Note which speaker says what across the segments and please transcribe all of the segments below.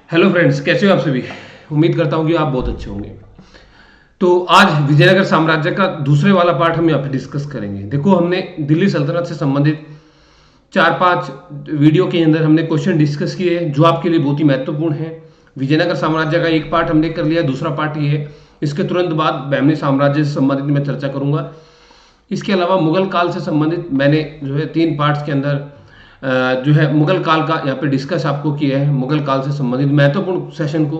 Speaker 1: Hello friends, कैसे हो आप सभी। उम्मीद करता हूँ कि आप बहुत अच्छे होंगे। तो आज विजयनगर साम्राज्य का दूसरे वाला पार्ट हम यहाँ पे डिस्कस करेंगे। देखो, हमने दिल्ली सल्तनत से संबंधित 4-5 वीडियो के अंदर हमने क्वेश्चन डिस्कस किए जो आपके लिए बहुत ही महत्वपूर्ण है। विजयनगर साम्राज्य का एक पार्ट हमने कर लिया, दूसरा पार्ट ये है। इसके तुरंत बाद बहमनी साम्राज्य से संबंधित मैं चर्चा करूंगा। इसके अलावा मुगल काल से संबंधित मैंने जो है 3 पार्ट्स के अंदर जो है मुगल काल का यहाँ पे डिस्कस आपको किया है। मुगल काल से संबंधित महत्वपूर्ण सेशन को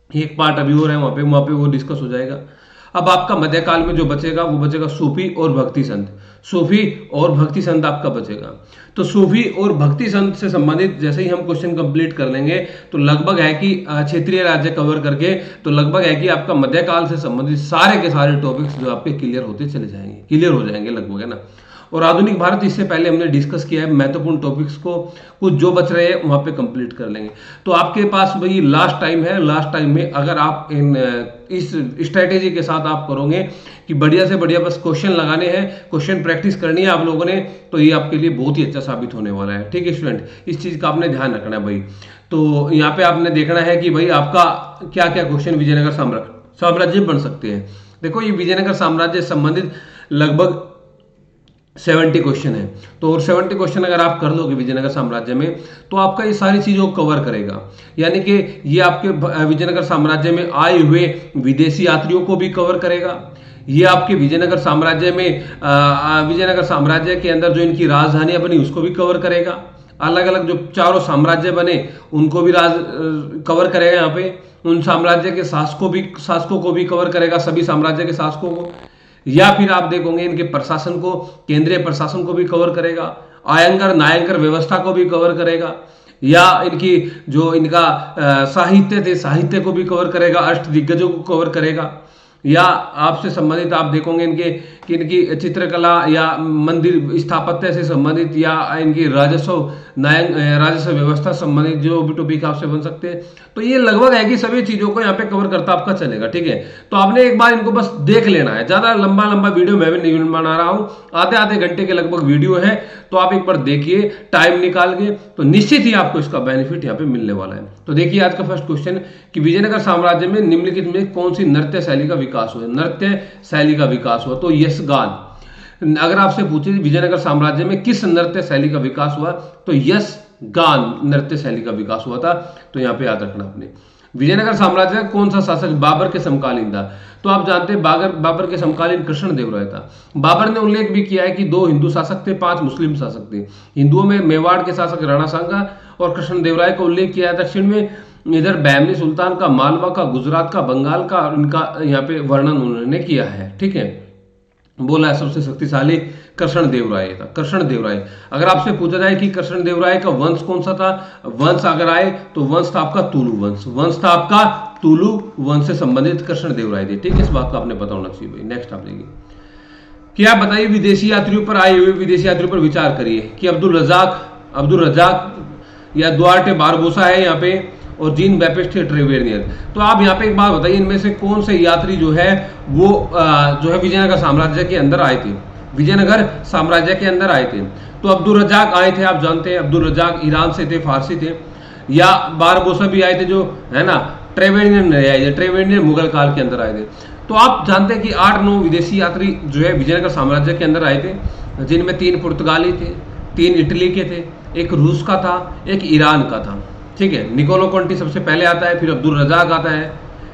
Speaker 1: एक पार्ट अभी हो रहा है, वहाँ पे वो डिस्कस हो जाएगा। अब आपका मध्यकाल में जो बचेगा वो बचेगा सूफी और भक्ति संत। सूफी और भक्ति संत आपका बचेगा। तो सूफी और भक्ति संत से संबंधित जैसे ही हम क्वेश्चन कंप्लीट कर लेंगे तो लगभग है कि क्षेत्रीय राज्य कवर करके तो लगभग है कि आपका मध्यकाल से संबंधित सारे के सारे टॉपिक्स जो आपके क्लियर होते चले जाएंगे, क्लियर हो जाएंगे लगभग, है ना। और आधुनिक भारत इससे पहले हमने डिस्कस किया है। महत्वपूर्ण टॉपिक्स को कुछ जो बच रहे हैं वहां पे कंप्लीट कर लेंगे। तो आपके पास भाई लास्ट टाइम है। लास्ट टाइम में अगर आप इस स्ट्रेटेजी के साथ आप करोगे कि बढ़िया से बढ़िया बस क्वेश्चन लगाने हैं, क्वेश्चन प्रैक्टिस करनी है आप लोगों ने, तो ये आपके लिए बहुत ही अच्छा साबित होने वाला है। ठीक है स्टूडेंट, इस चीज का आपने ध्यान रखना है भाई। तो यहाँ पे आपने देखना है कि भाई आपका क्या क्या क्वेश्चन विजयनगर साम्राज्य बन सकते हैं। देखो, ये विजयनगर साम्राज्य से संबंधित लगभग 70 क्वेश्चन है। तो और 70 क्वेश्चन अगर आप कर लोगे विजयनगर साम्राज्य में तो आपका ये सारी चीजों को कवर करेगा। यानी कि ये आपके विजयनगर साम्राज्य में आए हुए विदेशी यात्रियों को भी कवर करेगा। ये आपके विजयनगर साम्राज्य में विजयनगर साम्राज्य के अंदर जो इनकी राजधानियां बनी उसको भी कवर करेगा। अलग अलग जो चारों साम्राज्य बने उनको भी कवर करेगा। यहाँ पे उन साम्राज्य के शासकों को भी कवर करेगा, सभी साम्राज्य के शासकों को। या फिर आप देखोगे इनके प्रशासन को, केंद्रीय प्रशासन को भी कवर करेगा। आयंकर नायंकर व्यवस्था को भी कवर करेगा। या इनकी जो इनका साहित्य थे, साहित्य को भी कवर करेगा। अष्ट दिग्गजों को कवर करेगा। या आपसे संबंधित आप देखोगे इनके कि इनकी चित्रकला या मंदिर स्थापत्य से संबंधित या इनकी राजस्व व्यवस्था संबंधित जो भी टॉपिक आपसे बन सकते हैं। तो ये लगभग है कि सभी चीजों को यहाँ पे कवर करता आपका चलेगा। ठीक है, तो आपने एक बार इनको बस देख लेना है। ज्यादा लंबा लंबा वीडियो मैं भी नहीं बना रहा हूँ, आधे आधे घंटे के लगभग वीडियो है। तो आप एक बार देखिए टाइम निकाल के, तो निश्चित ही आपको इसका बेनिफिट यहाँ पे मिलने वाला है। तो देखिए आज का फर्स्ट क्वेश्चन कि विजयनगर साम्राज्य में निम्नलिखित में कौन सी नृत्य शैली का विकास हुआ। नृत्य शैली का विकास हुआ तो यशगान। अगर आपसे पूछे विजयनगर साम्राज्य में किस नृत्य शैली का विकास हुआ तो यशगान नृत्य शैली का विकास हुआ था। तो यहाँ पे याद रखना आपने। विजयनगर साम्राज्य का कौन सा शासक बाबर के समकालीन था। तो आप जानते हैं बाबर के समकालीन कृष्णदेवराय था। बाबर ने उल्लेख भी किया है कि 2 हिंदू शासक थे, 5 मुस्लिम शासक थे। हिंदुओं में मेवाड़ के शासक राणा सांगा और कृष्णदेवराय को उल्लेख किया है। दक्षिण में इधर बहमनी सुल्तान का, मालवा का, गुजरात का, बंगाल का, इनका यहाँ पे वर्णन उन्होंने किया है। ठीक है, बोला है सबसे शक्तिशाली कृष्णदेवराय था। कृष्णदेवराय अगर आपसे पूछा जाए कि कृष्णदेवराय का वंश कौन सा था, वंश अगर आए तो वंश था आपका तुलु वंश। वंश था आपका तुलु वंश से संबंधित कृष्णदेवराय थे। ठीक है, इस बात का आपने पता होना चाहिए भाई। नेक्स्ट आप देखिए कि आप बताइए विदेशी यात्रियों पर आए हुए विदेशी यात्रियों पर विचार करिए कि अब्दुल रजाक या दुआर्टे बारबोसा है यहाँ पे और जीन बैप्टिस्ट ट्रेवेनियर। तो आप यहाँ पे एक बात बताइए, इनमें से कौन से यात्री जो है वो जो है विजयनगर साम्राज्य के अंदर आए थे। विजयनगर साम्राज्य के अंदर आए थे तो अब्दुल रजाक आए थे। आप जानते हैं अब्दुल रजाक ईरान से थे, फारसी थे। या बारबोसा भी आए थे जो है ना ट्रेवेनियर आए थे। ट्रेवेनियर मुगल काल के अंदर आए थे। तो आप जानते हैं कि 8-9 विदेशी यात्री जो है विजयनगर साम्राज्य के अंदर आए थे, जिनमें 3 पुर्तगाली थे, 3 इटली के थे, एक रूस का था, एक ईरान का था। ठीक है, निकोलो कॉन्टी सबसे पहले आता है, फिर अब्दुल रजाक आता है,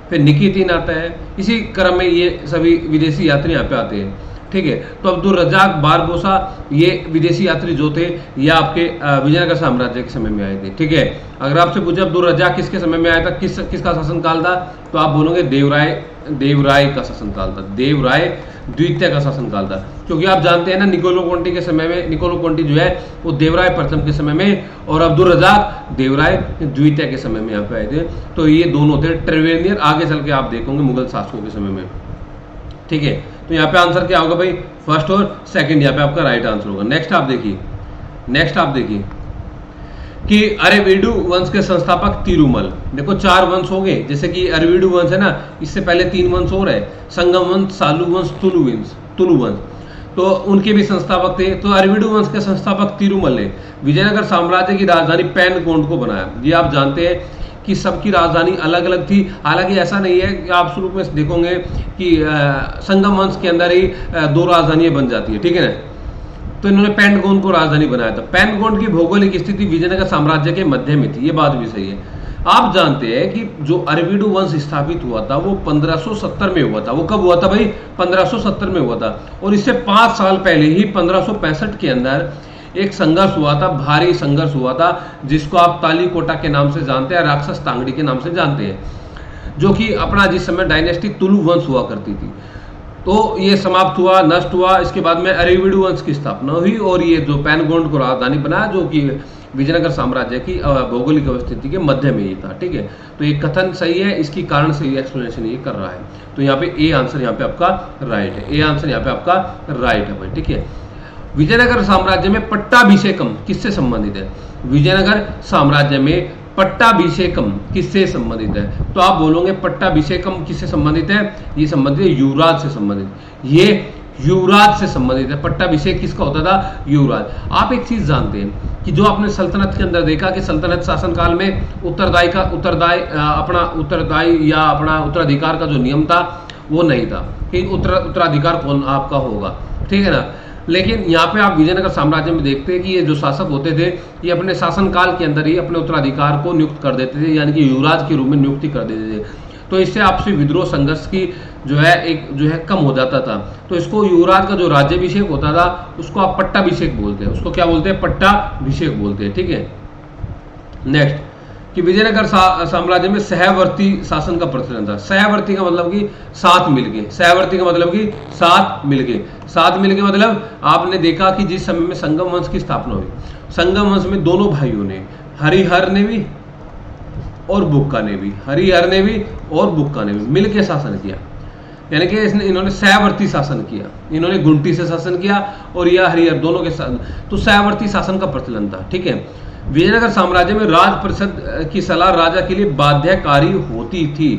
Speaker 1: फिर निकितीन आता है। इसी क्रम में ये सभी विदेशी यात्री यहाँ पे आते हैं। ठीक है, तो अब्दुल रजाक, बारबोसा ये विदेशी यात्री जो थे ये आपके विजयनगर साम्राज्य के समय में आए थे। ठीक है, अगर आपसे पूछे अब्दुल रजाक किसके समय में आया था, किसका शासनकाल था, तो आप बोलोगे देवराय का शासनकाल था। देवराय द्वितीय का शासनकाल था। क्योंकि आप जानते हैं ना निकोलो कॉन्टी के समय में, निकोलो कॉन्टी जो है वो देवराय प्रथम के समय में और अब्दुल रजाक देवराय द्वितीय के समय में यहाँ पे आए थे। तो ये दोनों थे ट्रेवेनियर। आगे चल के आप देखोगे मुगल शासकों के समय में। ठीक है, तो यहाँ पे आंसर क्या होगा भाई, फर्स्ट और सेकंड यहाँ पे आपका राइट आंसर होगा। नेक्स्ट आप देखिए कि अरविडु वंश के संस्थापक तिरुमल। देखो 4 वंश हो गए, जैसे कि अरविडु वंश है ना, इससे पहले 3 वंश और है, संगम वंश, सालू वंश, तुलु वंश। तो उनके भी संस्थापक थे। तो अरविडु वंश के संस्थापक तिरुमल ने विजयनगर साम्राज्य की राजधानी पैनकोट को बनाया। ये आप जानते हैं कि सबकी राजधानी अलग अलग थी। हालांकि ऐसा नहीं है कि आप शुरू में देखोगे कि संगम वंश के अंदर ही दो राजधानियां बन जाती है, ठीक है ना। तो इन्होंने पेंटगोन को राजधानी बनाया था। पेंटगोन की भौगोलिक स्थिति विजयनगर साम्राज्य के मध्य में थी, ये बात भी सही है। आप जानते हैं कि जो अरविडू वंश स्थापित हुआ था वो 1570 में हुआ था। वो कब हुआ था भाई? 1570 में हुआ था। और इससे 5 साल पहले ही 1565 के अंदर एक संघर्ष हुआ था, भारी संघर्ष हुआ था, जिसको आप तालीकोटा के नाम से जानते हैं, राक्षस तांगड़ी के नाम से जानते हैं, जो कि अपना जिस समय डायनेस्टी तुलु वंश हुआ करती थी। तो ये समाप्त हुआ, नष्ट हुआ। इसके बाद में अरविडू वंश की स्थापना हुई और ये जो पेंटगोन को राजधानी बनाया, जो कि विजयनगर साम्राज्य की भौगोलिक अवस्थिति के मध्य में ही था, ठीक है। तो ये कथन सही है, इसकी कारण से ये एक्सप्लेनेशन ये कर रहा है। तो यहाँ पे ए आंसर यहाँ पे आपका राइट है, ए आंसर यहाँ पे आपका राइट है भाई, ठीक है। विजयनगर साम्राज्य में पट्टाभिषेकम किससे संबंधित है? विजयनगर साम्राज्य में पट्टाभिषेकम किससे संबंधित है? तो आप बोलोगे पट्टाभिषेकम किससे संबंधित है? ये संबंधित है युवराज से संबंधित, ये युवराज से संबंधित है। पट्टाभिषेक किसका होता था? युवराज। आप एक चीज जानते हैं कि जो आपने सल्तनत के अंदर देखा कि सल्तनत शासनकाल में अपना उत्तराधिकार का जो नियम था वो नहीं था कि उत्तराधिकार कौन आपका होगा, ठीक है ना। लेकिन यहाँ पे आप विजयनगर साम्राज्य में देखते हैं कि ये जो शासक होते थे ये अपने शासनकाल के अंदर ही अपने उत्तराधिकार को नियुक्त कर देते थे, यानी कि युवराज के रूप में नियुक्ति कर देते थे। तो इससे आपसी विद्रोह संघर्ष की जो है कम हो जाता था। तो इसको युवराज का जो राज्याभिषेक होता था उसको आप पट्टाभिषेक बोलते हैं। उसको क्या बोलते हैं? पट्टाभिषेक बोलते हैं, ठीक है। नेक्स्ट कि विजयनगर साम्राज्य में सहवर्ती शासन का प्रचलन था। सहवर्ती का मतलब कि साथ मिलके, सहवर्ती का मतलब कि साथ मिलके, साथ मिलके मतलब आपने देखा कि जिस समय में संगम वंश की स्थापना हुई, संगम वंश में दोनों भाइयों ने, हरिहर ने भी और बुक्का ने भी, हरिहर ने भी और बुक्का ने भी मिलकर शासन किया, यानी कि इन्होंने सहवर्ती शासन किया। इन्होंने गुंटी से शासन किया और यह हरिहर दोनों के साथ, तो सहवर्ती शासन का प्रचलन था, ठीक है। विजयनगर साम्राज्य में राज परिषद की सलाह राजा के लिए बाध्यकारी होती थी।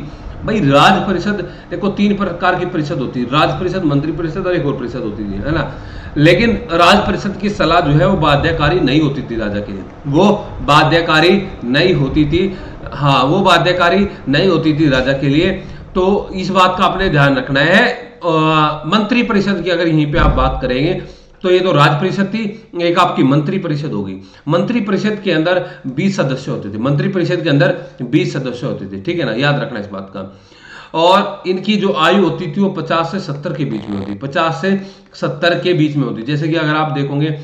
Speaker 1: भाई राज परिषद देखो 3 प्रकार की परिषद होती है, राज परिषद, मंत्री परिषद और एक और परिषद होती थी, है ना। लेकिन राज परिषद की सलाह जो है वो बाध्यकारी नहीं होती थी राजा के लिए, वो बाध्यकारी नहीं होती थी, हाँ वो बाध्यकारी नहीं होती थी राजा के लिए। तो इस बात का आपने ध्यान रखना है। मंत्री परिषद की अगर यहीं पे आप बात करेंगे तो ये तो राज परिषद थी, एक आपकी मंत्री परिषद होगी। मंत्री परिषद के अंदर 20 सदस्य होते थे, मंत्री परिषद के अंदर 20 सदस्य होते थे, ठीक है ना, याद रखना इस बात का। और इनकी जो आयु होती थी वो 50 से 70 के बीच में होती, 50 से 70 के बीच में होती। जैसे कि अगर आप देखोगे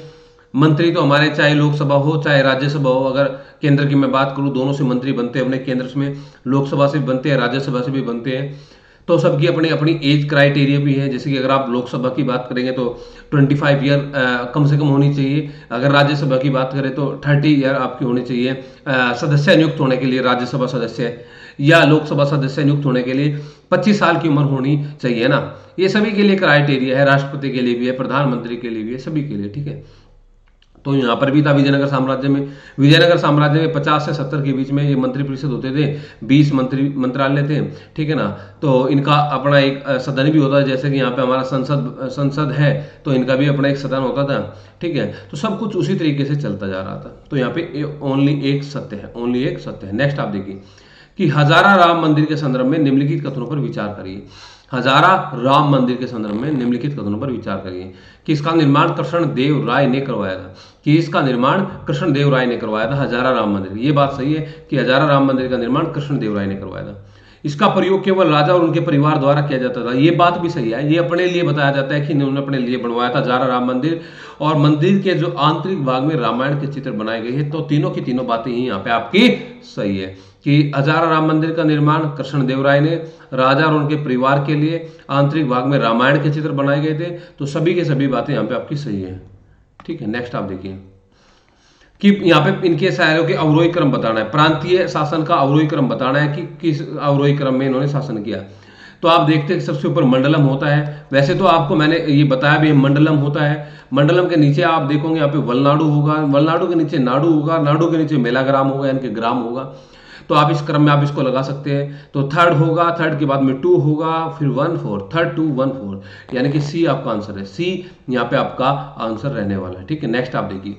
Speaker 1: मंत्री तो हमारे चाहे लोकसभा हो चाहे राज्यसभा हो, अगर केंद्र की मैं बात करूं दोनों से मंत्री बनते हैं अपने केंद्र में, लोकसभा से भी बनते हैं राज्यसभा से भी बनते हैं। तो सबकी अपनी अपनी एज क्राइटेरिया भी है। जैसे कि अगर आप लोकसभा की बात करेंगे तो 25 ईयर कम से कम होनी चाहिए, अगर राज्यसभा की बात करें तो 30 ईयर आपकी होनी चाहिए सदस्य नियुक्त होने के लिए, राज्यसभा सदस्य या लोकसभा सदस्य नियुक्त होने के लिए 25 साल की उम्र होनी चाहिए ना। ये सभी के लिए क्राइटेरिया है, राष्ट्रपति के लिए भी है, प्रधानमंत्री के लिए भी है, सभी के लिए, ठीक है। तो यहाँ पर भी था विजयनगर साम्राज्य में। विजयनगर साम्राज्य में 50 से 70 के बीच में ये मंत्री परिषद होते थे, 20 मंत्रालय थे, ठीक है ना। तो इनका अपना एक सदन भी होता है, जैसे कि यहाँ पे हमारा संसद है तो इनका भी अपना एक सदन होता था, ठीक है। तो सब कुछ उसी तरीके से चलता जा रहा था। तो यहाँ पे ओनली एक सत्य है, ओनली एक सत्य है। नेक्स्ट आप देखिए कि हजारा राम मंदिर के संदर्भ में निम्नलिखित कथनों पर विचार करिए। हजारा राम मंदिर के संदर्भ में निम्नलिखित कथनों पर विचार करिए कि इसका निर्माण कृष्णदेव राय ने करवाया था, कि इसका निर्माण कृष्णदेव राय ने करवाया था हजारा राम मंदिर। ये बात सही है कि हजारा राम मंदिर का निर्माण कृष्णदेव राय ने करवाया था। इसका प्रयोग केवल राजा और उनके परिवार द्वारा किया जाता था, ये बात भी सही है। ये अपने लिए बताया जाता है कि इन्होंने अपने लिए बनवाया था हजारा राम मंदिर, और मंदिर के जो आंतरिक भाग में रामायण के चित्र बनाए गए हैं। तो तीनों की तीनों बातें ही यहाँ पे आपकी सही है कि हजारा राम मंदिर का निर्माण कृष्णदेव राय ने, राजा और उनके परिवार के लिए आंतरिक भाग में रामायण के चित्र बनाए गए थे। तो सभी के सभी बातें यहाँ पे आपकी सही है, ठीक है। नेक्स्ट आप देखिए कि यहाँ पे इनके शायरों के अवरोही क्रम बताना है, प्रांतीय शासन का अवरोही क्रम बताना है कि किस अवरोही क्रम में इन्होंने शासन किया। तो आप देखते हैं कि सबसे ऊपर मंडलम होता है। वैसे तो आपको मैंने ये बताया भी मंडलम होता है, मंडलम के नीचे आप देखोगे यहाँ पे वलनाडु होगा, वलनाडु के नीचे नाडु होगा, नाडु के नीचे मेलाग्राम होगा, यानी कि ग्राम होगा। तो आप इस क्रम में आप इसको लगा सकते हैं। तो थर्ड होगा, थर्ड के बाद में 2 होगा, फिर 1 4, थर्ड 2 1 4, यानी कि सी आपका आंसर है। सी यहाँ पे आपका आंसर रहने वाला है, ठीक है। नेक्स्ट आप देखिए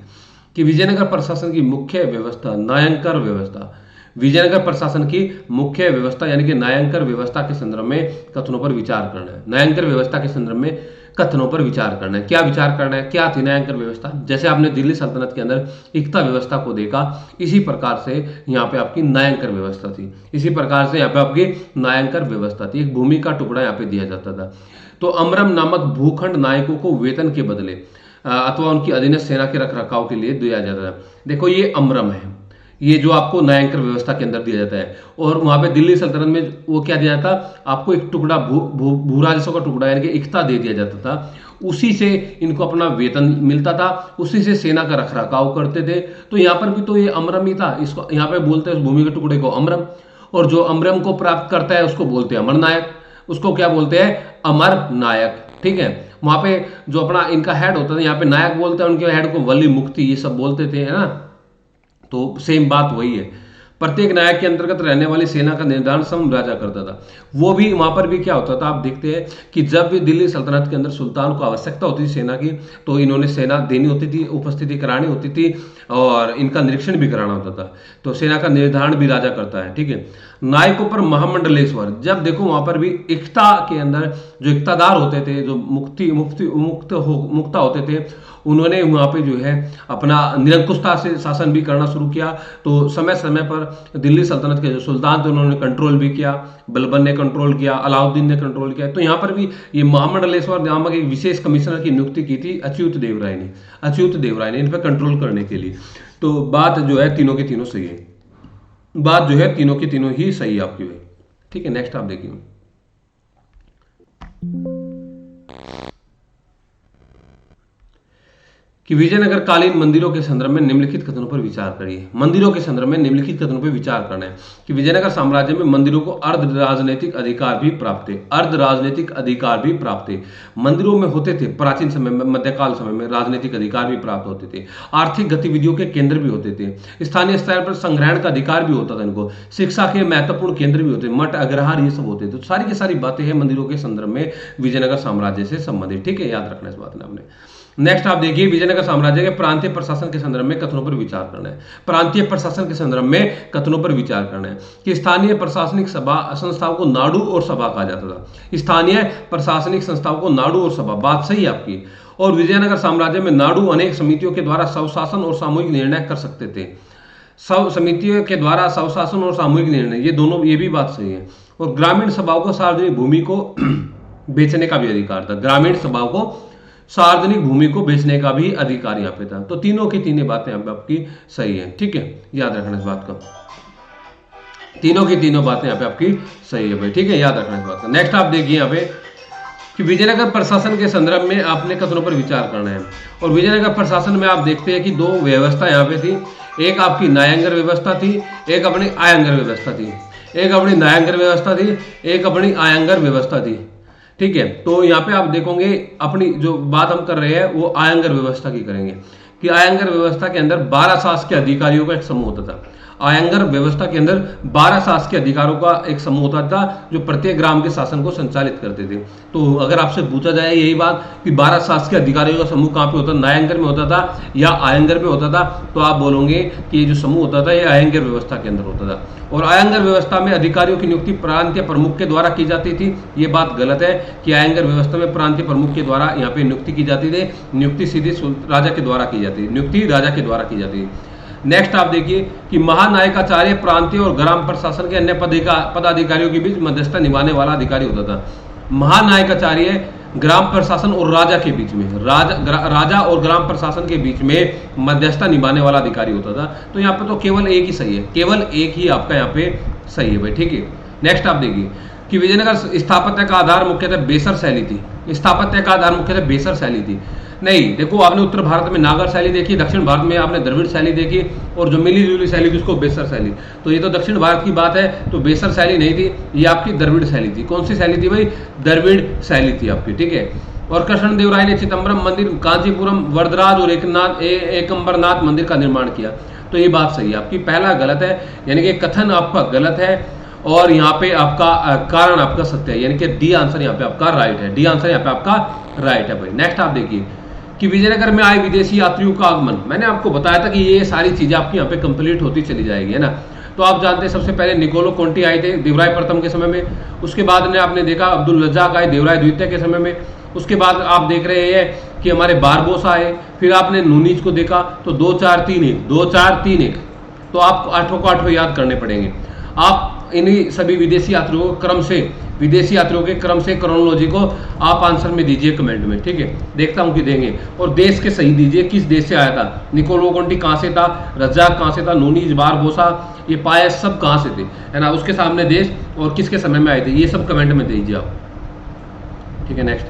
Speaker 1: कि विजयनगर प्रशासन की मुख्य व्यवस्था नायंकर व्यवस्था। विजयनगर प्रशासन की मुख्य व्यवस्था यानी कि न्यायालंकर व्यवस्था के संदर्भ में कथनों पर विचार करना है। न्यायालंकर व्यवस्था के संदर्भ में कथनों पर विचार करना है। क्या विचार करना है, क्या थी न्यायालंकर व्यवस्था? जैसे आपने दिल्ली सल्तनत के अंदर एकता व्यवस्था को देखा, इसी प्रकार से यहाँ पे आपकी न्यायालंकर व्यवस्था थी। इसी प्रकार से यहाँ पे आपकी न्यायालंकर व्यवस्था थी। एक भूमि का टुकड़ा यहाँ पे दिया जाता था। तो अमरम नामक भूखंड नायकों को वेतन के बदले अथवा उनकी अधीनस्थ सेना के रखरखाव के लिए दिया जाता है। देखो ये अमरम है, ये जो आपको न्यायालंकर व्यवस्था के अंदर दिया जाता है। और वहां पे दिल्ली सल्तनत में वो क्या दिया जाता, आपको एक टुकड़ा भू राजस्व का टुकड़ा यानी कि इक्ता दे दिया जाता था। उसी से इनको अपना वेतन मिलता था, उसी से सेना का रखरखाव करते थे। तो यहाँ पर भी तो ये अमरम ही था। इसको यहाँ पे बोलते हैं उस भूमि के टुकड़े को अमरम, और जो अमरम को प्राप्त करता है उसको बोलते हैं अमर नायक। उसको क्या बोलते हैं, अमर नायक। ठीक है, वहां पे जो अपना इनका हेड होता था, यहाँ पे नायक बोलते हैं, उनके हेड को वली मुक्ति ये सब बोलते थे, है ना। तो सेम बात वही है। प्रत्येक नायक के अंतर्गत रहने वाली सेना का निर्धारण स्वयं राजा करता था। वो भी वहां पर भी क्या होता था, आप देखते हैं कि जब भी दिल्ली सल्तनत के अंदर सुल्तान को आवश्यकता होती थी सेना की, तो इन्होंने सेना देनी होती थी, उपस्थिति करानी होती थी, और इनका निरीक्षण भी कराना होता था। तो सेना का निर्धारण भी राजा करता है। ठीक है, नायकों पर महामंडलेश्वर, जब देखो वहां पर भी एकता के अंदर जो इक्तादार होते थे, जो मुक्ता होते थे, उन्होंने वहां पे जो है अपना निरंकुशता से शासन भी करना शुरू किया। तो समय समय पर दिल्ली सल्तनत के जो सुल्तान थे उन्होंने कंट्रोल भी किया, बलबन ने कंट्रोल किया, अलाउद्दीन ने कंट्रोल किया। तो यहाँ पर भी ये महामंडलेश्वर नामक एक विशेष कमिश्नर की नियुक्ति की थी अच्युत देव राय ने इन पर कंट्रोल करने के लिए। तो बात जो है तीनों की तीनों सही है, बात जो है तीनों की तीनों ही सही है आपकी भाई। ठीक है, नेक्स्ट आप देखिए कि विजयनगर कालीन मंदिरों के संदर्भ में निम्नलिखित कथनों पर विचार करिए। मंदिरों के संदर्भ में निम्नलिखित कथनों पर विचार करना है कि विजयनगर साम्राज्य में मंदिरों को अर्ध राजनीतिक अधिकार भी प्राप्त थे। अर्ध राजनीतिक अधिकार भी प्राप्त थे, मंदिरों में होते थे। प्राचीन समय में, मध्यकाल समय में राजनीतिक अधिकार भी प्राप्त होते थे। आर्थिक गतिविधियों के केंद्र भी होते थे। स्थानीय स्तर पर संग्रहण का अधिकार भी होता था इनको। शिक्षा के महत्वपूर्ण केंद्र भी होते, मठ अग्रहार ये सब होते थे। तो सारी की सारी बातें हैं मंदिरों के संदर्भ में विजयनगर साम्राज्य से संबंधित। ठीक है, याद रखना इस बात ने आपने। नेक्स्ट आप देखिए, विजयनगर साम्राज्य के प्रांतीय प्रशासन के संदर्भ में कथनों पर विचार करना है। प्रांतीय प्रशासन के संदर्भ में कथनों पर विचार करना है कि स्थानीय प्रशासनिक सभा संस्थाओं को नाडु और सभा कहा जाता था। स्थानीय प्रशासनिक संस्थाओं को नाडु और सभा, बात सही है आपकी। और विजयनगर साम्राज्य में नाडु अनेक समितियों के द्वारा स्वशासन और सामूहिक निर्णय कर सकते थे। सब समितियों के द्वारा स्वशासन और सामूहिक निर्णय, ये दोनों, ये भी बात सही है। और ग्रामीण सभाओं को सार्वजनिक भूमि को बेचने का भी अधिकार था। ग्रामीण सभाओं को सार्वजनिक भूमि को बेचने का भी अधिकार यहाँ पे था। तो तीनों की तीनों बातें यहाँ पे आपकी सही है। ठीक है, याद रखना इस बात का, तीनों की तीनों बातें यहाँ पे आपकी सही है भाई। ठीक है, याद रखना इस बात का। नेक्स्ट आप देखिए यहाँ पे कि विजयनगर प्रशासन के संदर्भ में आपने कथनों पर विचार करना है। और विजयनगर प्रशासन में आप देखते हैं कि दो व्यवस्था यहाँ पे थी। एक आपकी न्यायालंकर व्यवस्था थी, एक अपनी आयंगर व्यवस्था थी। एक अपनी न्यायालंकर व्यवस्था थी, एक अपनी आयंगर व्यवस्था थी। ठीक है, तो यहाँ पे आप देखोगे अपनी जो बात हम कर रहे हैं वो आयंगर व्यवस्था की करेंगे कि आयंगर व्यवस्था के अंदर 12 शासकीय अधिकारियों का एक समूह होता था। आयंगर व्यवस्था के अंदर 12 शासकीय अधिकारियों का एक समूह होता था जो प्रत्येक ग्राम के शासन को संचालित करते थे। तो अगर आपसे पूछा जाए यही बात कि 12 शासकीय अधिकारियों का समूह कहाँ पे होता, न्यायालंकर में होता था या आयंगर में होता था, तो आप बोलोगे कि ये जो समूह होता था ये आयंगर व्यवस्था के अंदर होता था। और आयंगर व्यवस्था में अधिकारियों की नियुक्ति प्रांतीय प्रमुख के द्वारा की जाती थी। ये बात गलत है कि आयंगर व्यवस्था में प्रांतीय प्रमुख के द्वारा यहाँ पे नियुक्ति की जाती थी। नियुक्ति सीधी राजा के द्वारा की जाती है, नियुक्ति राजा के द्वारा की जाती है। नेक्स्ट आप देखिए कि महानायकाचार्य प्रांतीय और ग्राम प्रशासन के अन्य पदाधिकारियों के बीच मध्यस्थता निभाने वाला अधिकारी होता था। महानायकाचार्य ग्राम प्रशासन और राजा के बीच में, राजा और ग्राम प्रशासन के बीच में मध्यस्थता निभाने वाला अधिकारी होता था। तो यहाँ पे तो केवल एक ही सही है, केवल एक ही आपका यहाँ पे सही है भाई। ठीक है, नेक्स्ट आप देखिए कि विजयनगर स्थापत्य का आधार मुख्यतः बेसर शैली थी। स्थापत्य का आधार मुख्यतः बेसर शैली थी। नहीं, देखो आपने उत्तर भारत में नागर शैली देखी, दक्षिण भारत में आपने द्रविड़ शैली देखी, और जो मिली जुली शैली थी उसको बेसर शैली। तो ये तो दक्षिण भारत की बात है, तो बेसर शैली नहीं थी, ये आपकी द्रविड़ शैली थी। कौन सी शैली थी भाई? द्रविड़ शैली थी आपकी। ठीक है, और कृष्णदेव राय ने चिदम्बरम मंदिर, कांचीपुरम, वरदराज और एकम्बरनाथ मंदिर का निर्माण किया। तो ये बात सही है आपकी, पहला गलत है, यानी कि कथन आपका गलत है और यहाँ पे आपका कारण आपका सत्य है, यानी कि डी आंसर यहाँ पे आपका राइट है। डी आंसर यहाँ पे आपका राइट है भाई। नेक्स्ट आप देखिए कि विजयनगर में आए विदेशी यात्रियों का आगमन। मैंने आपको बताया था कि ये सारी चीजें आपकी यहाँ पे कंप्लीट होती चली जाएगी, है ना। तो आप जानते हैं सबसे पहले निकोलो कोंटी आए थे देवराय प्रथम के समय में, उसके बाद ने आपने देखा अब्दुल रज्जाक आए देवराय द्वितीय के समय में, उसके बाद आप देख रहे हैं कि हमारे बारबोसा आए, फिर आपने नूनीज को देखा, तो 2-4-3-1 2-4-3-1, तो आपको आठों को आठों याद करने पड़ेंगे। आप इन्हीं सभी विदेशी यात्रियों को क्रम से क्रोनोलॉजी को आप आंसर में दीजिए कमेंट में, ठीक है, देखता हूं कि देंगे। और देश के सही दीजिए, किस देश से आया था, निकोलो कोंटी कहां से था, रज्जाक कहां से था, नूनीज, बारबोसा, ये पायस सब कहां से थे, है ना, उसके सामने देश और किसके समय में आए थे, ये सब कमेंट में दीजिए आप, ठीक है। नेक्स्ट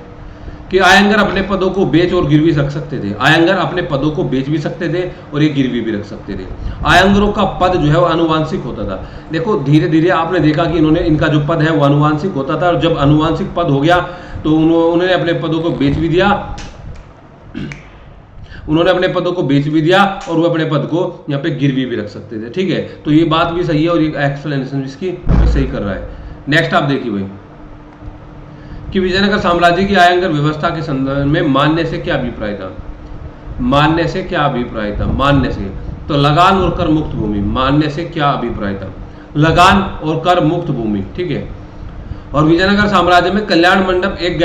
Speaker 1: कि आयंगर अपने पदों को बेच और गिरवी रख सकते थे, आयंगर अपने पदों को बेच भी सकते थे और ये गिरवी भी रख सकते थे। आयंगरों का पद जो है वो आनुवांशिक होता था। देखो धीरे धीरे आपने देखा कि इनका जो पद है वो आनुवांशिक होता था, और जब आनुवांशिक पद हो गया तो उन्होंने अपने पदों को बेच भी दिया, और वो अपने पद को यहाँ पे गिरवी भी रख सकते थे, ठीक है। तो ये बात भी सही है और ये एक्सप्लेनेशन इसकी सही कर रहा है। नेक्स्ट आप देखिए भाई कि विजयनगर साम्राज्य की आयंगर व्यवस्था के संदर्भ में मानने से क्या अभिप्राय था, मानने से तो लगान और कर मुक्त भूमि, मानने से क्या अभिप्राय था, लगान और कर मुक्त भूमि, ठीक है। और विजयनगर साम्राज्य में कल्याण मंडप एक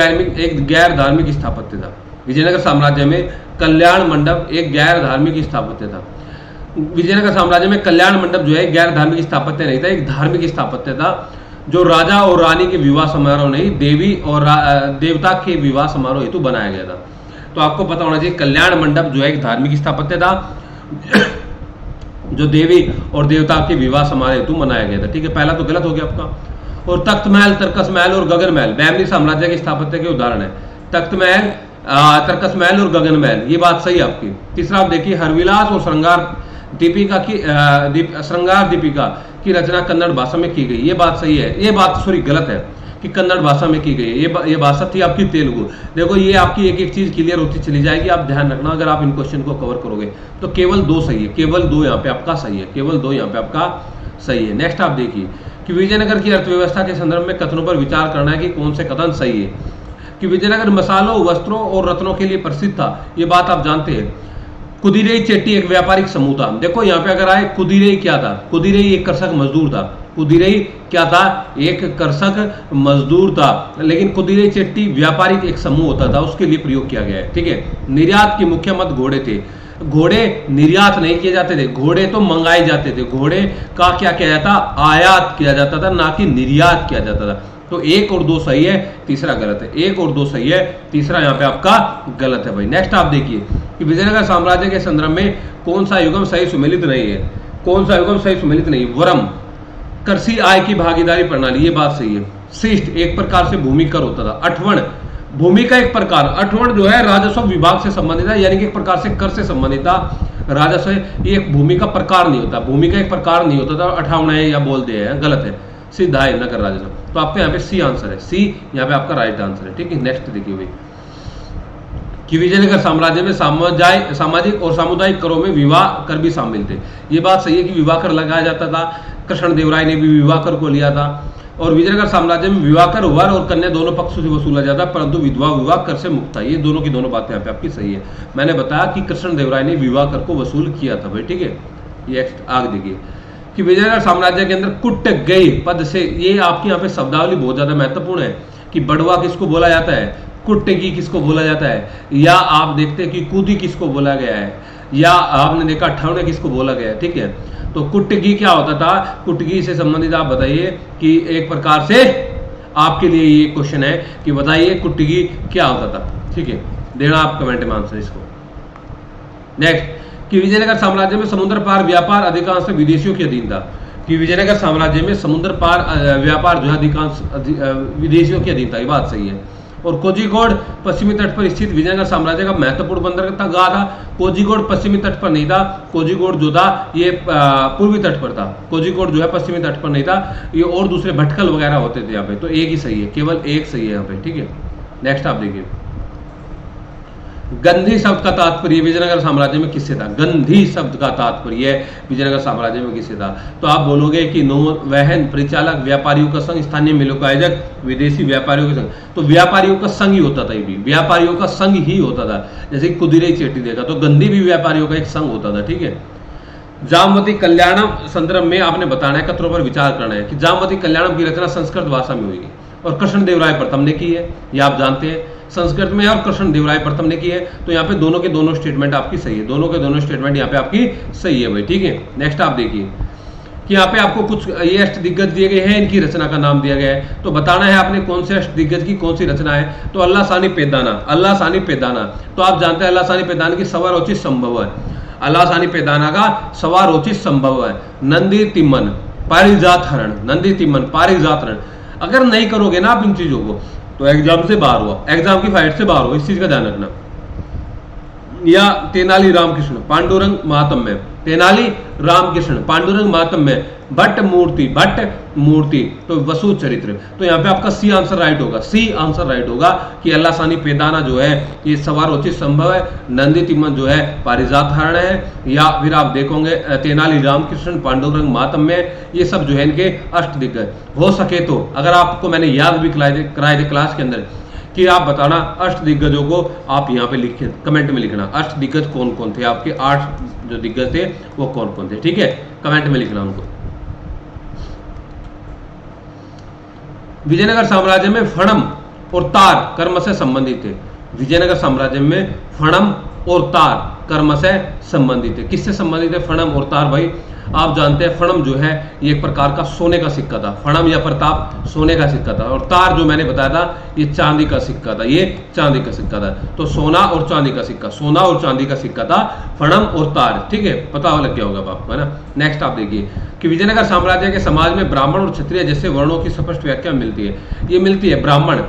Speaker 1: गैर धार्मिक स्थापत्य था, विजयनगर साम्राज्य में कल्याण मंडप एक गैर धार्मिक स्थापत्य था। विजयनगर साम्राज्य में कल्याण मंडप जो है गैर धार्मिक स्थापत्य नहीं था, एक धार्मिक स्थापत्य था, जो राजा और रानी के विवाह समारोह नहीं, देवी और देवता के विवाह समारोह हेतु बनाया गया था। तो आपको पता होना चाहिए कल्याण मंडप जो है एक धार्मिक स्थापत्य था जो देवी और देवता के विवाह समारोह हेतु बनाया गया था, ठीक है। पहला तो गलत हो गया आपका। और तख्त महल, तरकस महल और गगन महल बैमनी साम्राज्य के स्थापत्य के उदाहरण है। तख्त महल, तरकस महल और गगन महल, ये बात सही आपकी। तीसरा आप देखिए हरविलास और श्रृंगार दीपिका की रचना कन्नड़ भाषा में की गई, ये बात सही है, ये बात गलत है कि कन्नड़ भाषा में की गई है, ये भाषा थी आपकी तेलुगु। देखो ये आपकी एक एक चीज क्लियर होती चली जाएगी, आप ध्यान रखना अगर आप इन क्वेश्चन को कवर करोगे तो केवल 2 सही है, केवल 2 यहाँ पे आपका सही है, नेक्स्ट आप देखिए कि विजयनगर की अर्थव्यवस्था के संदर्भ में कथनों पर विचार करना है कि कौन से कथन सही है। कि विजयनगर मसालों, वस्त्रों और रत्नों के लिए प्रसिद्ध था, ये बात आप जानते हैं। कुदिरेई चेट्टी एक व्यापारिक समूह था। देखो यहाँ पे अगर आए कुदिरेई क्या था, कुदिरेई एक कृषक मजदूर था, कुदिरेई क्या था, एक कृषक मजदूर था, लेकिन कुदिरेई चेट्टी व्यापारिक एक समूह होता था, उसके लिए प्रयोग किया गया है, ठीक है। निर्यात की मुख्य मत घोड़े थे, घोड़े निर्यात नहीं किए जाते थे, घोड़े तो मंगाए जाते थे, घोड़े का क्या किया जाता, आयात किया जाता था, ना कि निर्यात किया जाता था। तो 1 और 2 सही है, तीसरा गलत है, 1 और 2 सही है, तीसरा यहाँ पे आपका गलत है भाई। नेक्स्ट आप देखिए कि विजयनगर साम्राज्य के संदर्भ में कौन सा युगम सही सुमेलित नहीं है, कौन सा युगम सही सुमेलित नहीं, वरम कृषि आय की भागीदारी प्रणाली, ये बात सही है। शिष्ट एक प्रकार से भूमि कर होता था। अठवण भूमि का एक प्रकार, अठवण जो है राजस्व विभाग से संबंधित है, यानी कि एक प्रकार से कर से संबंधित था। राजस्व ये एक भूमि का प्रकार नहीं होता, भूमि का एक प्रकार नहीं होता था, 58 है या बोल दे है, गलत है, सीधा है नगर राजस्व। तो आपका यहाँ पे सी आंसर है, सी यहाँ पे आपका राइट आंसर है, ठीक है। नेक्स्ट देखिए भाई कि विजयनगर साम्राज्य में सामाजिक और सामुदायिक करों में विवाह कर भी शामिल थे, ये बात सही है कि विवाह कर लगाया जाता था, कृष्णदेवराय ने भी विवाह कर को लिया था। और विजयनगर साम्राज्य में विवाह कर वर और कन्या दोनों पक्षों से वसूला जाता, परंतु विधवा विवाह कर से मुक्त था। ये दोनों की दोनों बातें यहाँ पे आपकी सही है। मैंने बताया कि कृष्णदेवराय ने विवाह कर को वसूल किया था भाई, ठीक है। ये आगे देखिए कि विजयनगर साम्राज्य के अंदर कुट गई पद से, ये आपकी यहाँ पे शब्दावली बहुत ज्यादा महत्वपूर्ण है कि बड़वा किसको बोला जाता है, कुट्टगी किसको बोला जाता है, या आप देखते हैं कि कूदी किसको बोला गया है, या आपने देखा ठवने किसको बोला गया है, ठीक है। तो कुट्टगी क्या होता था, कुट्टगी से संबंधित आप बताइए कि एक प्रकार से आपके लिए ये क्वेश्चन है कि बताइए कुट्टगी क्या होता था, ठीक है, देना आप कमेंट में आंसर इसको। नेक्स्ट कि विजयनगर साम्राज्य में समुद्र पार व्यापार अधिकांश विदेशियों के अधीन था, कि विजयनगर साम्राज्य में समुद्र पार व्यापार जो है अधिकांश विदेशियों के अधीन था, ये बात सही है। और कोझिकोड पश्चिमी तट पर स्थित विजयनगर साम्राज्य का महत्वपूर्ण बंदरगाह था। कोझिकोड पश्चिमी तट पर नहीं था, कोझिकोड जो था ये पूर्वी तट पर था, कोझिकोड जो है पश्चिमी तट पर नहीं था, ये और दूसरे भटकल वगैरह होते थे यहाँ पे। तो एक ही सही है, केवल एक सही है यहाँ पे, ठीक है। नेक्स्ट आप देखिए गंधी शब्द का तात्पर्य विजयनगर साम्राज्य में किससे था, गंधी शब्द का तात्पर्य विजयनगर साम्राज्य में किससे था। तो आप बोलोगे कि नौवहन परिचालक, व्यापारियों का संघ, स्थानीय मिलों का आयोजक, विदेशी व्यापारियों का संघ। तो व्यापारियों का संघ ही होता था, ये भी व्यापारियों का संघ ही होता था। जैसे कुदिरेई चेट्टी देखा तो गंधी भी व्यापारियों का एक संघ होता था, ठीक है। जामवती कल्याणम संदर्भ में आपने बताना है, कत्रों पर विचार करना है कि जामवती कल्याणम की रचना संस्कृत भाषा में हुई है और कृष्णदेवराय प्रथम ने की है, ये आप जानते हैं संस्कृत में, और कृष्णदेवराय प्रथम ने की है। तो यहाँ पे दोनों के दोनों स्टेटमेंट आपकी सही है, दोनों के दोनों स्टेटमेंट यहाँ पे आपकी सही है भाई, ठीक है। नेक्स्ट आप देखिए कि यहाँ पे आपको कुछ ये अष्ट दिग्गज दिए गए हैं, इनकी रचना का नाम दिया गया है, तो बताना है आपने कौन से अष्ट दिग्गज की कौन सी रचना है। तो अल्लाह सानी पेदाना, अल्लाह सानी पेदाना, तो आप जानते हैं अल्लाह सानी पेदाना की सवारोचित संभव है, अल्लाह सानी पेदाना का सवारोचित संभव है। नंदी तिम्मन पारिजात हरण, नंदी तिम्मन पारिजात हरण, अगर नहीं करोगे ना आप इन चीजों को तो एग्जाम से बाहर हुआ, एग्जाम की फाइट से बाहर हो, इस चीज का ध्यान रखना। या तेनाली रामकृष्ण पांडुरंग महात्म्य, तेनाली रामकृष्ण पांडुरंग महात्म्य, भट्ट मूर्ति तो वसु चरित्र, तो यहाँ पे आपका सी आंसर राइट होगा, सी आंसर राइट होगा कि अल्लाह सानी पेदाना जो है ये सवारोचित संभव है, नंदी तिम्मन जो है पारिजात हरण है, या फिर आप देखोगे तेनाली रामकृष्ण पांडुरंग महात्म्य, ये सब जो है इनके अष्ट दिग्गज। हो सके तो अगर आपको मैंने याद भी कराए थे क्लास के अंदर कि आप बताना अष्ट दिग्गजों को, आप यहाँ पे लिखे कमेंट में लिखना अष्ट दिग्गज कौन कौन थे, आपके 8 जो दिग्गज थे वो कौन कौन थे, ठीक है, कमेंट में लिखना उनको। विजयनगर साम्राज्य में फणम और तार कर्म से संबंधित थे, विजयनगर साम्राज्य में फणम और तार कर्म से संबंधित है। किससे संबंधित है फणम और तार भाई, आप जानते हैं फणम जो है ये एक प्रकार का सोने का सिक्का था, फणम या प्रताप सोने का सिक्का था, और तार जो मैंने बताया था ये चांदी का सिक्का था, ये चांदी का सिक्का था। तो सोना और चांदी का सिक्का, सोना और चांदी का सिक्का था, फणम और तार, ठीक है, पता लग गया होगा आपको, है ना। नेक्स्ट आप देखिए कि विजयनगर साम्राज्य के समाज में ब्राह्मण और क्षत्रिय जैसे वर्णों की स्पष्ट व्याख्या मिलती है, ये मिलती है। ब्राह्मण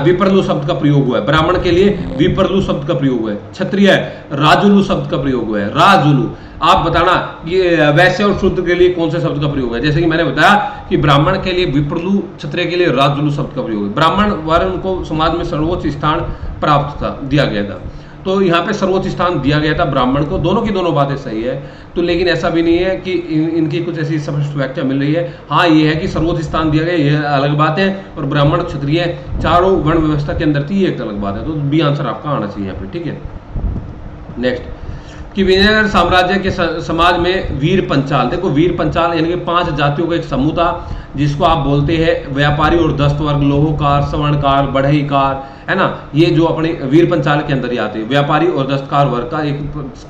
Speaker 1: विप्रलु शब्द का प्रयोग हुआ है, ब्राह्मण के लिए विप्रलु शब्द का प्रयोग हुआ है, क्षत्रिय राजुलु शब्द का प्रयोग हुआ है, राजुलु। आप बताना ये वैश्य और शूद्र के लिए कौन से शब्द का प्रयोग है, जैसे कि मैंने बताया कि ब्राह्मण के लिए विप्रलु, क्षत्रिय के लिए राजुलु शब्द का प्रयोग है। ब्राह्मण वर्ण को समाज में सर्वोच्च स्थान प्राप्त था, दिया गया था, तो यहाँ पे सर्वोच्च स्थान दिया गया था ब्राह्मण को। दोनों की दोनों बातें सही है, तो लेकिन ऐसा भी नहीं है कि इनकी कुछ ऐसी स्पष्ट व्याख्या मिल रही है। हाँ ये है कि सर्वोच्च स्थान दिया गया, यह अलग बात है, और ब्राह्मण क्षत्रिय चारों वर्ण व्यवस्था के अंदर थी, ये एक अलग बात है। तो बी आंसर आपका आना चाहिए यहाँ पे, ठीक है। नेक्स्ट कि विजयनगर साम्राज्य के समाज में वीर पंचाल, देखो वीर पंचाल यानी कि 5 जातियों का एक समूह था, जिसको आप बोलते हैं व्यापारी और दस्त वर्ग, लोहोकार, स्वर्णकार, बढ़ईकार, है ना, ये जो अपने वीर पंचाल के अंदर ही आते हैं, व्यापारी और दस्तकार वर्ग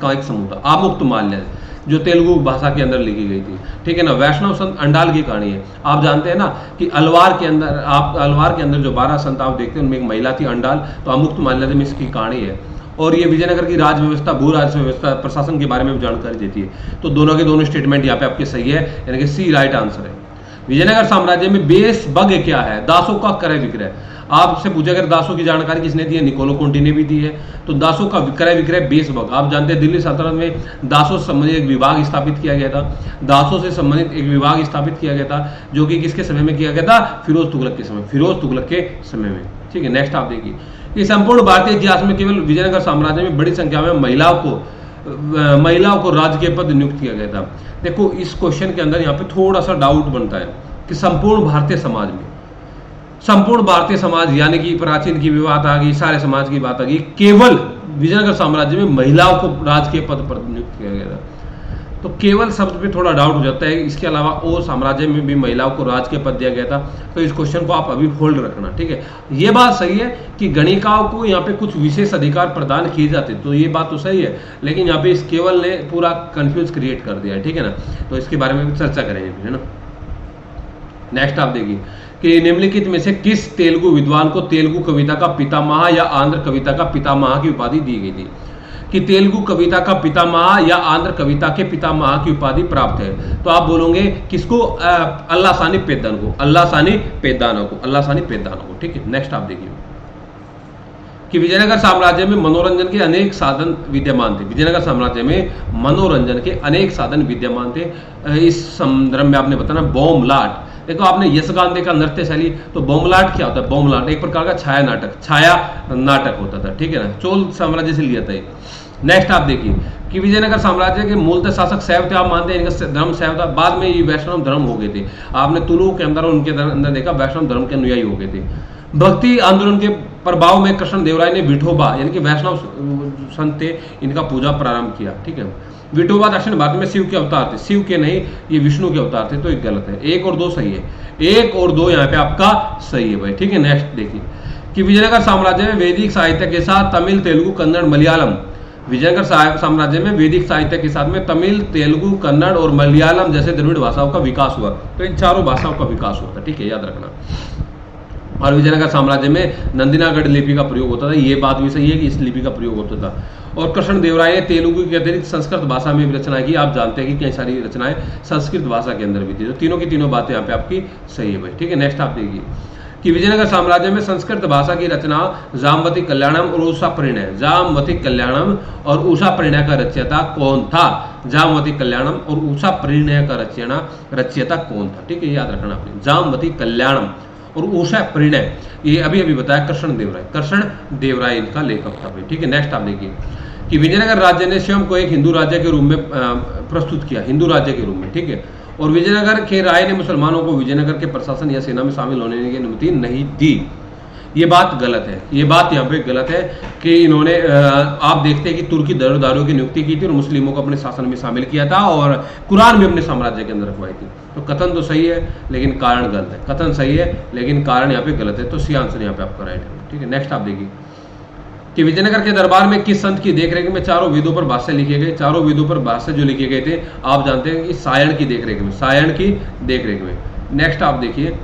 Speaker 1: का एक समूह था। आमुक्त माल्य जो तेलुगु भाषा के अंदर लिखी गई थी, ठीक है ना। वैष्णव संत अंडाल की कहानी है, आप जानते हैं ना कि अलवार के अंदर जो 12 संत आप देखते हैं उनमें एक महिला थी अंडाल, तो आमुक्त माल्य में इसकी कहानी है। और ये विजयनगर की राज व्यवस्था, भू राज व्यवस्था, प्रशासन के बारे में भी जानकारी देती है। तो दोनों के दोनों स्टेटमेंट यहाँ पे आपके सही है, यानी कि सी राइट आंसर है। विजयनगर साम्राज्य में बेस बग क्या है, दासों का क्रय विक्रय। आपसे पूछा अगर दासों की जानकारी किसने दी है, निकोलो कोंटी ने भी दी है। तो दासों का क्रय विक्रय बेस बग, आप जानते हैं दिल्ली सल्तनत में दासों से संबंधित एक विभाग स्थापित किया गया था, दासों से संबंधित एक विभाग स्थापित किया गया था, जो कि किसके समय में किया गया था, फिरोज तुगलक के समय, फिरोज तुगलक के समय में, ठीक है। नेक्स्ट आप देखिए कि संपूर्ण भारतीय इतिहास में केवल विजयनगर साम्राज्य में बड़ी संख्या में महिलाओं को राजकीय पद नियुक्त किया गया था। देखो इस क्वेश्चन के अंदर यहाँ पे थोड़ा सा डाउट बनता है कि संपूर्ण भारतीय समाज यानी कि प्राचीन की भी बात आ गई, सारे समाज की बात आ गई, केवल विजयनगर साम्राज्य में महिलाओं को राजकीय पद पर नियुक्त किया गया था। तो केवल शब्द पे थोड़ा डाउट हो जाता है, इसके अलावा और साम्राज्य में भी महिलाओं को राजकीय पद दिया गया था। तो इस क्वेश्चन को आप अभी होल्ड रखना, ठीक है। ये बात सही है कि गणिकाओं को यहाँ पे कुछ विशेष अधिकार प्रदान किए जाते, तो ये बात तो सही है, लेकिन यहाँ पे इस केवल ने पूरा कंफ्यूज क्रिएट कर दिया है, ठीक है ना। तो इसके बारे में भी चर्चा करेंगे, है ना। नेक्स्ट आप देखिए कि निम्नलिखित में से किस तेलुगु विद्वान को तेलुगु कविता का पितामह या आंध्र कविता का पितामह की उपाधि दी गई थी, कि तेलुगु कविता का पितामह या आंध्र कविता के पितामह की उपाधि प्राप्त है। तो आप बोलोगे किसको, अल्लाह सानी पेद्दान को, अल्लाह सानी पेद्दाना को, ठीक है। नेक्स्ट आप देखिए कि विजयनगर साम्राज्य में मनोरंजन के अनेक साधन विद्यमान थे, विजयनगर साम्राज्य में मनोरंजन के अनेक साधन विद्यमान थे। इस संदर्भ में आपने बताना बॉम्बलाट, देखो आपने यशगान देखा नृत्य शैली, तो बॉम्बलाट क्या होता है, बॉम्बलाट एक प्रकार का छाया नाटक होता था, ठीक है ना, चोल साम्राज्य से लिया था। नेक्स्ट आप देखिए कि विजयनगर साम्राज्य के मूलतः शासक शैव थे, आप मानते हैं इनका धर्म शैव था, बाद में ये वैष्णव धर्म हो गए थे। आपने तुलु के अंदर उनके अंदर देखा वैष्णव धर्म के अनुयायी हो गए थे। भक्ति आंदोलन के प्रभाव में कृष्णदेवराय ने विठोबा यानी कि वैष्णव संत थे, इनका पूजा प्रारंभ किया। ठीक है, विठोबा दक्षिण भारत में शिव के अवतार थे, शिव के नहीं, ये विष्णु के अवतार थे, तो एक गलत है। 1 और 2 सही है, 1 और 2 यहाँ पे आपका सही है भाई। ठीक है, नेक्स्ट देखिए कि विजयनगर साम्राज्य में वैदिक साहित्य के साथ तमिल, तेलुगु, कन्नड़, मलयालम, विजयनगर साम्राज्य में वैदिक साहित्य के साथ में तमिल, तेलुगु, कन्नड़ और मलयालम जैसे द्रविड़ भाषाओं का विकास हुआ। तो इन चारों भाषाओं का विकास हुआ था। ठीक है, याद रखना। और विजयनगर साम्राज्य में नंदिनागढ़ लिपि का प्रयोग होता था, ये बात भी सही है कि इस लिपि का प्रयोग होता था। और कृष्णदेवराय ने तेलुगु के अतिरिक्त संस्कृत भाषा में भी रचनाएं की। आप जानते हैं कि कई सारी रचनाएं संस्कृत भाषा के अंदर भी थी। तो तीनों की तीनों बातें यहाँ पे आपकी सही है भाई। ठीक है, नेक्स्ट आप देखिए कि विजयनगर साम्राज्य में संस्कृत भाषा की रचना जामवती कल्याणम और उषा परिणय, जामवती कल्याणम और उषा परिणय का रचयिता कौन था? जामवती कल्याणम और उषा परिणय का रचयिता कौन था? ठीक है, याद रखना आपने, जामवती कल्याणम और उषा परिणय, ये अभी अभी बताया कृष्णदेवराय इनका लेखक था भाई। ठीक है, नेक्स्ट आप देखिए कि विजयनगर राज्य ने स्वयं को एक हिंदू राज्य के रूप में प्रस्तुत किया, हिंदू राज्य के रूप में। ठीक है, और विजयनगर के राय ने मुसलमानों को विजयनगर के प्रशासन या सेना में शामिल होने की अनुमति नहीं दी। ये बात गलत है, ये बात यहाँ पे गलत है कि इन्होंने आप देखते हैं कि तुर्की दरबारियों की नियुक्ति की थी और मुस्लिमों को अपने शासन में शामिल किया था और कुरान भी अपने साम्राज्य के अंदर रखवाई थी। तो कथन तो सही है लेकिन कारण गलत है, कथन सही है लेकिन कारण यहाँ पे गलत है। तो सी आंसर यहाँ पे आपका राइट है। ठीक है, नेक्स्ट आप देखिए कि विजयनगर के दरबार में किस संत की देखरेख में चारों वेदों पर भाष्य लिखे गए। चारों वेदों पर भाष्य जो लिखे गए थे आप जानते हैं कि सायण की देखरेख में, सायण की देखरेख में। नेक्स्ट आप देखिए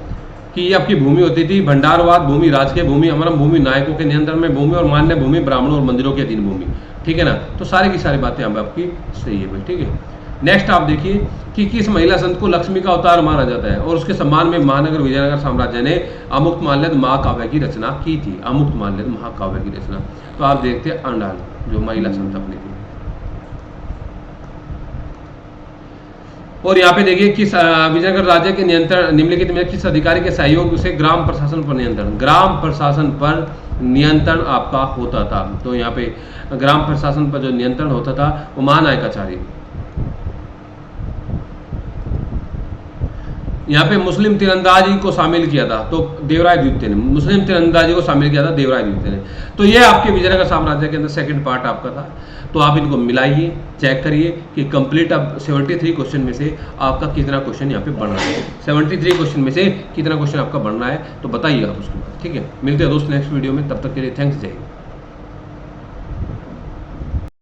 Speaker 1: कि ये आपकी भूमि होती थी भंडारवाद भूमि, राजकीय भूमि, अमरम भूमि, नायकों के नियंत्रण में भूमि और मान्य भूमि, ब्राह्मणों और मंदिरों के अधीन भूमि। ठीक है ना, तो सारी की सारी बातें यहाँ पे आपकी सही है भाई। ठीक है, नेक्स्ट आप देखिए कि किस महिला संत को लक्ष्मी का अवतार माना जाता है और उसके सम्मान में महानगर विजयनगर साम्राज्य ने अमुक्तमाल्यद महाकाव्य की रचना की थी। अमुक्तमाल्यद महाकाव्य की रचना, तो आप देखते हैं अंडाल, जो महिला संत अपनी थी। और यहाँ पे देखिए किस विजयनगर राज्य के नियंत्रण निम्नलिखित में किस अधिकारी के सहयोग से ग्राम प्रशासन पर नियंत्रण, ग्राम प्रशासन पर नियंत्रण आपका होता था। तो यहाँ पे ग्राम प्रशासन पर जो नियंत्रण होता था वो महानायकाचार्य। यहाँ पे मुस्लिम तीरंदाजी को शामिल किया था तो देवराय द्वितीय ने, मुस्लिम तीरंदाजी को शामिल किया था देवराय द्वितीय ने। तो ये आपके विजयनगर साम्राज्य के अंदर सेकंड पार्ट आपका था। तो आप इनको मिलाइए, चेक करिए कि कंप्लीट अब 73 क्वेश्चन में से आपका कितना क्वेश्चन यहाँ पे बन रहा है, 73 क्वेश्चन में से कितना क्वेश्चन आपका बन रहा है, तो बताइए आप उसके बाद। ठीक है, मिलते हैं दोस्त नेक्स्ट वीडियो में, तब तक के लिए थैंक्स, जय हिंद।